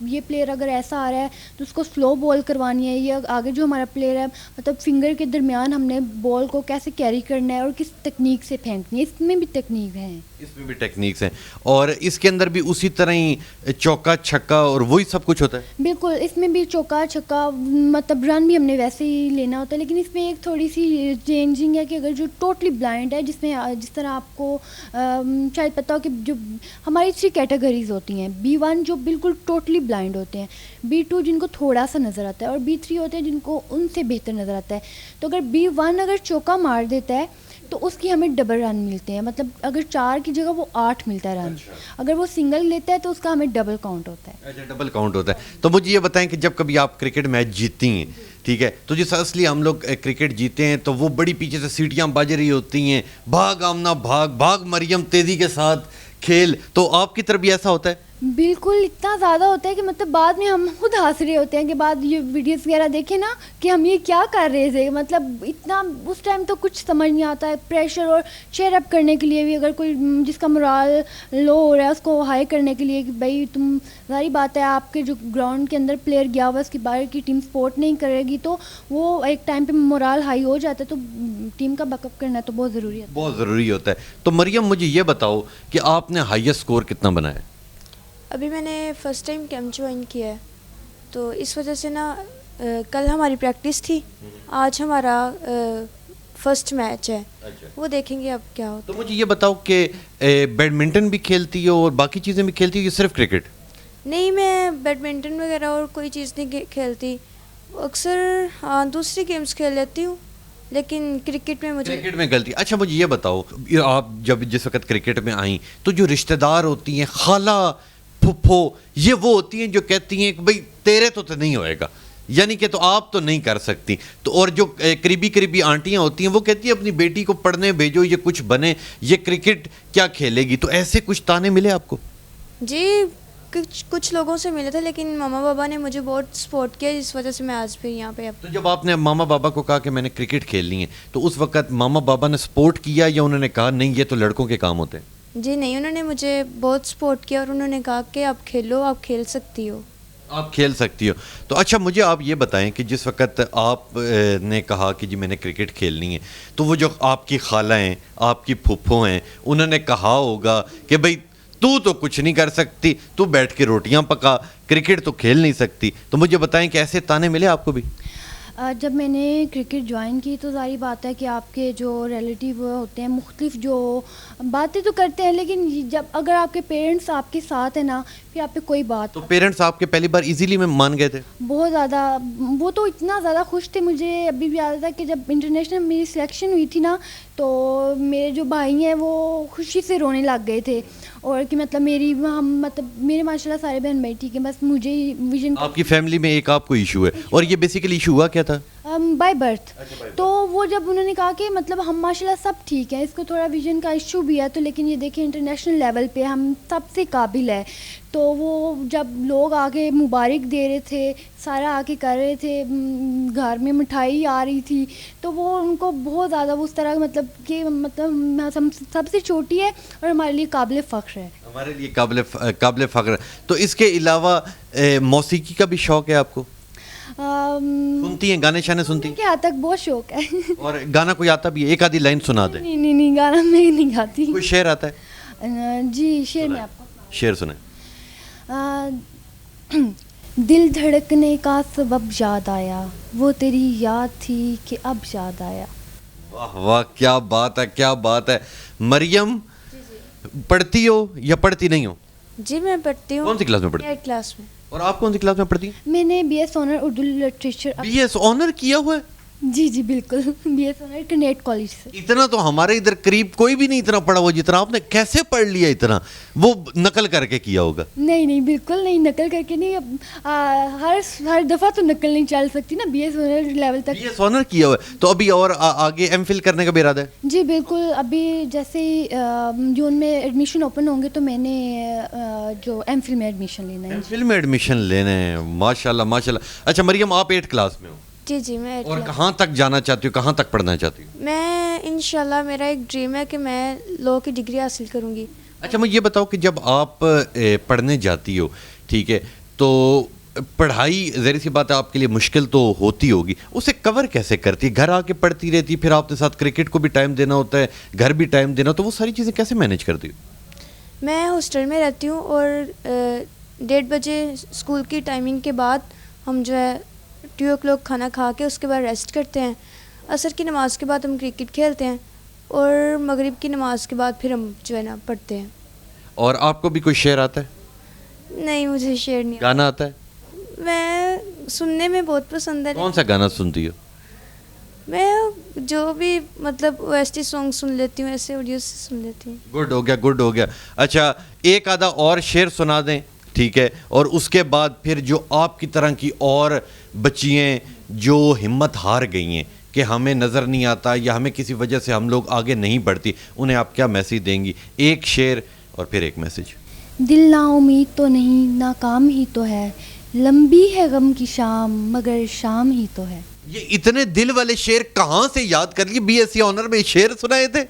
یہ پلیئر اگر ایسا آ رہا ہے تو اس کو سلو بال کروانی ہے, یا آگے جو ہمارا پلیئر ہے مطلب فنگر کے درمیان ہم نے بال کو کیسے کیری کرنا ہے اور کس تکنیک سے پھینکنی ہے, اس میں بھی تکنیک ہیں, اس میں بھی ٹیکنیکس ہیں. اور اس کے اندر بھی اسی طرح ہی چوکا چھکا اور وہی سب کچھ ہوتا ہے. بالکل, اس میں بھی چوکا چھکا مطلب رن بھی ہم نے ویسے ہی لینا ہوتا ہے, لیکن اس میں ایک تھوڑی سی چینجنگ ہے کہ اگر جو ٹوٹلی بلائنڈ ہے, جس طرح آپ کو شاید پتہ ہو کہ جو ہماری 3 کیٹیگریز ہوتی ہیں, B1 جو بالکل ٹوٹلی بلائنڈ ہوتے ہیں, B2 جن کو تھوڑا سا نظر آتا ہے, اور B3 ہوتے ہیں جن کو ان سے بہتر نظر آتا ہے. تو اگر B1 اگر چوکا مار دیتا ہے تو اس کی ہمیں ڈبل رن ملتے ہیں, مطلب اگر 4 کی جگہ وہ 8 ملتا ہے رن. اگر وہ سنگل لیتا ہے تو اس کا ہمیں ڈبل کاؤنٹ ہوتا ہے. اچھا, ڈبل کاؤنٹ ہوتا ہے. تو مجھے یہ بتائیں کہ جب کبھی آپ کرکٹ میچ جیتتی ہیں, ٹھیک ہے, تو جس اصلی ہم لوگ کرکٹ جیتے ہیں تو وہ بڑی پیچھے سے سیٹیاں بج رہی ہوتی ہیں, بھاگ آمنا بھاگ, بھاگ مریم تیزی کے ساتھ کھیل, تو آپ کی طرف بھی ایسا ہوتا ہے؟ بالکل, اتنا زیادہ ہوتا ہے کہ مطلب بعد میں ہم خود ہنس رہے ہوتے ہیں کہ بعد یہ ویڈیوز وغیرہ دیکھیں نا کہ ہم یہ کیا کر رہے تھے, مطلب اتنا اس ٹائم تو کچھ سمجھ نہیں آتا ہے. پریشر اور چیئر اپ کرنے کے لیے بھی, اگر کوئی جس کا مرال لو ہو رہا ہے اس کو ہائی کرنے کے لیے کہ بھائی تم, ظاہری بات ہے آپ کے جو گراؤنڈ کے اندر پلیئر گیا ہوا اس کی باہر کی ٹیم سپورٹ نہیں کرے گی تو وہ ایک ٹائم پہ مرال ہائی ہو جاتا ہے, تو ٹیم کا بیک اپ کرنا تو بہت ضروری ہے, بہت ضروری ہوتا ہے. تو مریم مجھے یہ بتاؤ کہ آپ نے ہائیسٹ اسکور کتنا بنایا؟ ابھی میں نے فرسٹ ٹائم کیمپ جوائن کیا ہے, تو اس وجہ سے نا کل ہماری پریکٹس تھی, آج ہمارا فرسٹ میچ ہے, وہ دیکھیں گے اب کیا ہوتا ہے. تو مجھے یہ بتاؤ کہ بیڈمنٹن بھی کھیلتی ہو اور باقی چیزیں بھی کھیلتی ہو یا صرف کرکٹ؟ نہیں, میں بیڈمنٹن وغیرہ اور کوئی چیز نہیں کھیلتی, اکثر ہاں دوسری گیمز کھیل لیتی ہوں, لیکن کرکٹ میں کرکٹ میں غلطی. اچھا مجھے یہ بتاؤ, آپ جب جس وقت کرکٹ میں آئیں تو جو رشتہ دار ہوتی ہیں, خالہ پھپھو, یہ وہ ہوتی ہیں جو کہتی ہیں کہ بھئی تیرے تو نہیں ہوئے گا, یعنی کہ تو آپ تو نہیں کر سکتی. تو اور جو قریبی آنٹیاں ہوتی ہیں وہ کہتی ہیں اپنی بیٹی کو پڑھنے بھیجو, یہ کچھ بنے, یہ کرکٹ کیا کھیلے گی. تو ایسے کچھ تانے ملے آپ کو؟ جی کچھ لوگوں سے ملے تھے, لیکن ماما بابا نے مجھے بہت سپورٹ کیا, جس وجہ سے میں آج پھر یہاں پہ. تو جب آپ نے ماما بابا کو کہا کہ میں نے کرکٹ کھیلنی ہے, تو اس وقت ماما بابا نے سپورٹ کیا یا انہوں نے کہا نہیں یہ تو لڑکوں کے کام ہوتے ہیں؟ جی نہیں, انہوں نے مجھے بہت سپورٹ کیا اور انہوں نے کہا کہ آپ کھیلو, آپ کھیل سکتی ہو. آپ کھیل سکتی ہو. تو اچھا مجھے آپ یہ بتائیں کہ جس وقت آپ نے کہا کہ جی میں نے کرکٹ کھیلنی ہے, تو وہ جو آپ کی خالہ ہیں, آپ کی پھپھو ہیں, انہوں نے کہا ہوگا کہ بھئی تو کچھ نہیں کر سکتی, تو بیٹھ کے روٹیاں پکا, کرکٹ تو کھیل نہیں سکتی. تو مجھے بتائیں کہ ایسے تانے ملے آپ کو بھی؟ جب میں نے کرکٹ جوائن کی تو ظاہری بات ہے کہ آپ کے جو ریلیٹیو ہوتے ہیں مختلف جو باتیں تو کرتے ہیں, لیکن جب اگر آپ کے پیرنٹس آپ کے ساتھ ہیں نا, پھر آپ پہ کوئی بات. تو پیرنٹس آپ کے پہلی بار ایزیلی میں مان گئے تھے؟ بہت زیادہ, وہ تو اتنا زیادہ خوش تھے. مجھے ابھی بھی یاد تھا کہ جب انٹرنیشنل میری سلیکشن ہوئی تھی نا, تو میرے جو بھائی ہیں وہ خوشی سے رونے لگ گئے تھے, اور کہ مطلب میرے ماشاء اللہ سارے بہن بھائی ٹھیک ہیں, بس مجھے ویژن. آپ کی فیملی میں ایک آپ کو ایشو ہے, اور یہ بیسیکلی ایشو ہوا کیا تھا؟ By birth. تو وہ جب انہوں نے کہا کہ مطلب ہم ماشاء اللہ سب ٹھیک ہیں, اس کو تھوڑا ویژن کا ایشو بھی ہے, تو لیکن یہ دیکھیں انٹرنیشنل لیول پہ ہم سب سے قابل ہے. تو وہ جب لوگ آگے مبارک دے رہے تھے, سارا آ کے کر رہے تھے, گھر میں مٹھائی آ رہی تھی, تو وہ ان کو بہت زیادہ اس طرح مطلب کہ مطلب سب سے چھوٹی ہے اور ہمارے لیے قابل فخر ہے. ہمارے لیے قابل فخر. تو اس کے علاوہ موسیقی کا بھی شوق ہے آپ کو؟ سنتی ہیں گانے شانے سنتی ہیں؟ کیا تک بہت شوق ہے. اور گانا کوئی آتا بھی ہے؟ ایک آدھی لائن سنا دیں. نہیں گانا میں نہیں گاتی. کوئی شعر آتا ہے؟ جی شعر میں آپ کو شعر سنیں. دل دھڑکنے کا سبب یاد آیا, وہ تیری یاد تھی کہ اب یاد آیا. واہ واہ, کیا بات ہے, کیا بات ہے. مریم پڑھتی ہو یا پڑھتی نہیں ہو؟ جی میں پڑھتی ہوں. کون سی کلاس میں پڑھتی؟ 8 کلاس میں. اور آپ کون سی کلاس میں پڑھتی ہیں؟ میں نے B S owner Urdu literature. B S owner کیا ہوا ہے؟ جی بالکل, بی ایس آنر کنیٹ کالج سے. اتنا تو ہمارے ادھر قریب کوئی بھی نہیں اتنا پڑھا ہوا جتنا آپ نے. کیسے پڑھ لیا اتنا؟ وہ نقل کر کے کیا ہوگا؟ نہیں بالکل نہیں, نقل کر کے نہیں. اب ہر دفعہ تو نقل نہیں چل سکتی نا, بی ایس آنر لیول تک. بی ایس آنر کیا ہوا ہے, تو ابھی اور آگے ایم فل کرنے کا بھی ارادہ ہے؟ جی بالکل, ابھی جیسے ہی جون میں ایڈمیشن اوپن ہوں گے تو میں نے جو ایم فل میں ایڈمیشن لینا ہے. ایم فل میں ایڈمیشن لینا ہے, ماشاء اللہ ماشاء اللہ. اچھا مریم, آپ 8 کلاس میں ہو؟ جی میں. اور کہاں تک جانا چاہتی ہو, کہاں تک پڑھنا چاہتی ہوں؟ میں انشاءاللہ میرا ایک ڈریم ہے کہ میں لاء کی ڈگری حاصل کروں گی. اچھا مجھے یہ بتاؤ کہ جب آپ پڑھنے جاتی ہو, ٹھیک ہے, تو پڑھائی ظاہر سی بات ہے آپ کے لیے مشکل تو ہوتی ہوگی, اسے کور کیسے کرتی؟ گھر آ کے پڑھتی رہتی, پھر آپ کے ساتھ کرکٹ کو بھی ٹائم دینا ہوتا ہے, گھر بھی ٹائم دینا, تو وہ ساری چیزیں کیسے مینیج کرتی ہو؟ میں ہاسٹل میں رہتی ہوں اور 1:30 بجے اسکول کی ٹائمنگ کے بعد ہم جو ہے 2 o'clock کھانا کھا کے اس کے بعد ریسٹ کرتے ہیں. عصر کی نماز کے بعد ہم کرکٹ کھیلتے ہیں اور مغرب کی نماز کے بعد پھر ہم جو ہے نا پڑھتے ہیں. اور آپ کو بھی کوئی شعر آتا ہے, نہیں, مجھے شعر نہیں گانا آتا ہے؟ میں سننے میں بہت پسند ہے. کون سا گانا سنتی ہو؟ میں جو بھی مطلب OST سانگ سن لیتی ہوں, ایسے آڈیو سے سن لیتی ہوں. گڈ ہو گیا, گڈ ہو گیا. اچھا, ایک آدھا اور شعر سنا دیں, ٹھیک ہے, اور اس کے بعد پھر جو آپ کی طرح کی اور بچیاں جو ہمت ہار گئی ہیں کہ ہمیں نظر نہیں آتا یا ہمیں کسی وجہ سے ہم لوگ آگے نہیں بڑھتی, انہیں آپ کیا میسیج دیں گی؟ ایک شعر اور پھر ایک میسیج. دل نا امید تو نہیں, ناکام ہی تو ہے, لمبی ہے غم کی شام مگر شام ہی تو ہے. یہ اتنے دل والے شعر کہاں سے یاد کر لیے؟ BSc آنر میں شعر سنائے تھے؟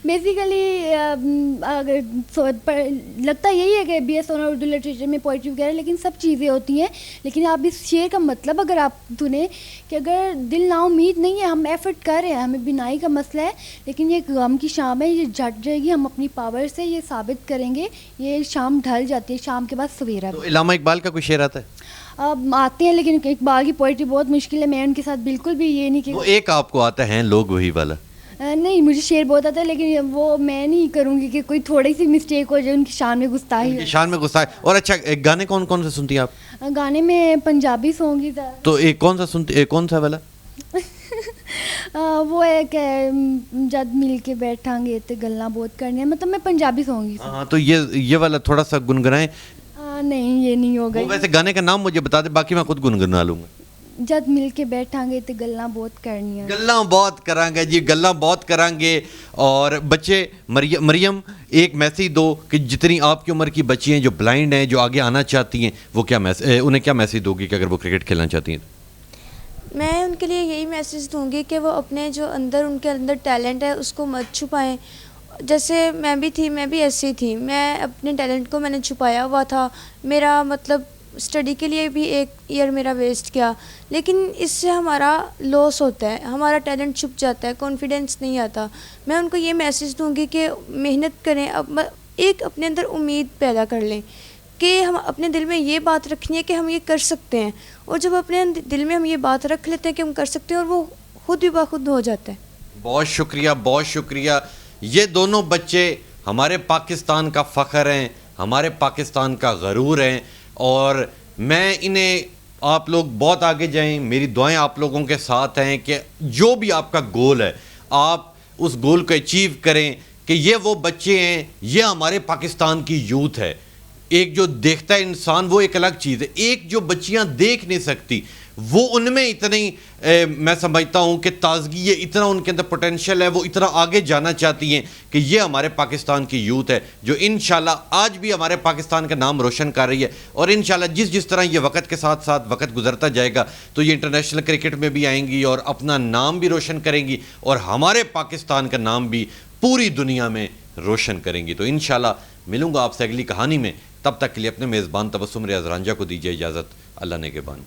بیسیکلی اگر لگتا یہی ہے کہ BS آنر اردو لٹریچر میں پوئٹری وغیرہ, لیکن سب چیزیں ہوتی ہیں. لیکن آپ اس شعر کا مطلب اگر آپ سنیں کہ اگر دل نا امید نہیں ہے, ہم ایفرٹ کر رہے ہیں, ہمیں بینائی کا مسئلہ ہے, لیکن یہ غم کی شام ہے, یہ جٹ جائے گی, ہم اپنی پاور سے یہ ثابت کریں گے, یہ شام ڈھل جاتی ہے, شام کے بعد سویرا. تو علامہ اقبال کا کوئی شعر آتا ہے؟ اب آتے ہیں, لیکن اقبال کی پوئٹری بہت مشکل ہے, میں ان کے ساتھ بالکل بھی یہ نہیں کہ وہ ایک آپ کو آتا ہے لوگ وہی والا. نہیں, مجھے شعر بہت آتا ہے, لیکن وہ میں نہیں کروں گی کہ کوئی تھوڑی سی مسٹیک ہو جائے, ان کی شان میں گستاخی ہو. شان میں غصہ ہے. اور اچھا, گانے کون کون سے سنتی ہیں آپ؟ گانے میں پنجابی سانگ ہی زیادہ. تو ایک کون سا سنتی, کون سا والا؟ وہ ہے کہ جد مل کے بیٹھاں گے تو گلاں بہت کرنی ہیں, مطلب میں پنجابی سانگ ہی. ہاں, تو یہ والا تھوڑا سا گنگنائیں. نہیں, یہ نہیں ہوگا. ویسے گانے کا نام مجھے بتا دیں, باقی میں خود گنگنا لوں گا. جد مل کے بیٹھاں گے تو گلاں بہت کرنیاں. گلاں بہت کریں گے جی, گلاں بہت کریں گے. اور بچے, مریم ایک میسیج دو کہ جتنی آپ کی عمر کی بچی ہیں جو بلائنڈ ہیں, جو آگے آنا چاہتی ہیں, وہ کیا انہیں کیا میسیج دو گی کہ اگر وہ کرکٹ کھیلنا چاہتی ہیں؟ میں ان کے لیے یہی میسیج دوں گی کہ وہ اپنے جو ان کے اندر ٹیلنٹ ہے اس کو مت چھپائیں. جیسے میں بھی تھی, میں بھی ایسی تھی, میں اپنے ٹیلنٹ کو میں نے چھپایا ہوا تھا. میرا مطلب اسٹڈی کے لیے بھی 1 ایئر میرا ویسٹ کیا, لیکن اس سے ہمارا لاس ہوتا ہے, ہمارا ٹیلنٹ چھپ جاتا ہے, کانفیڈینس نہیں آتا. میں ان کو یہ میسیج دوں گی کہ محنت کریں, ایک اپنے اندر امید پیدا کر لیں کہ ہم اپنے دل میں یہ بات رکھنی ہے کہ ہم یہ کر سکتے ہیں, اور جب اپنے دل میں ہم یہ بات رکھ لیتے ہیں کہ ہم کر سکتے ہیں, اور وہ خود بھی بخود ہو جاتا ہے. بہت شکریہ, بہت شکریہ. یہ دونوں بچے ہمارے پاکستان کا فخر ہیں, ہمارے پاکستان کا غرور ہیں, اور میں انہیں, آپ لوگ بہت آگے جائیں, میری دعائیں آپ لوگوں کے ساتھ ہیں کہ جو بھی آپ کا گول ہے آپ اس گول کو اچیو کریں. کہ یہ وہ بچے ہیں, یہ ہمارے پاکستان کی یوتھ ہے. ایک جو دیکھتا ہے انسان وہ ایک الگ چیز ہے, ایک جو بچیاں دیکھ نہیں سکتی وہ ان میں اتنی میں سمجھتا ہوں کہ تازگی ہے, اتنا ان کے اندر پوٹینشیل ہے, وہ اتنا آگے جانا چاہتی ہیں کہ یہ ہمارے پاکستان کی یوتھ ہے جو انشاءاللہ آج بھی ہمارے پاکستان کا نام روشن کر رہی ہے. اور انشاءاللہ جس طرح یہ وقت کے ساتھ ساتھ وقت گزرتا جائے گا تو یہ انٹرنیشنل کرکٹ میں بھی آئیں گی اور اپنا نام بھی روشن کریں گی, اور ہمارے پاکستان کا نام بھی پوری دنیا میں روشن کریں گی. تو انشاءاللہ ملوں گا آپ سے اگلی کہانی میں. تب تک کے لیے اپنے میزبان تبسم ریاض رانجھا کو دیجیے اجازت. اللہ نگہبان.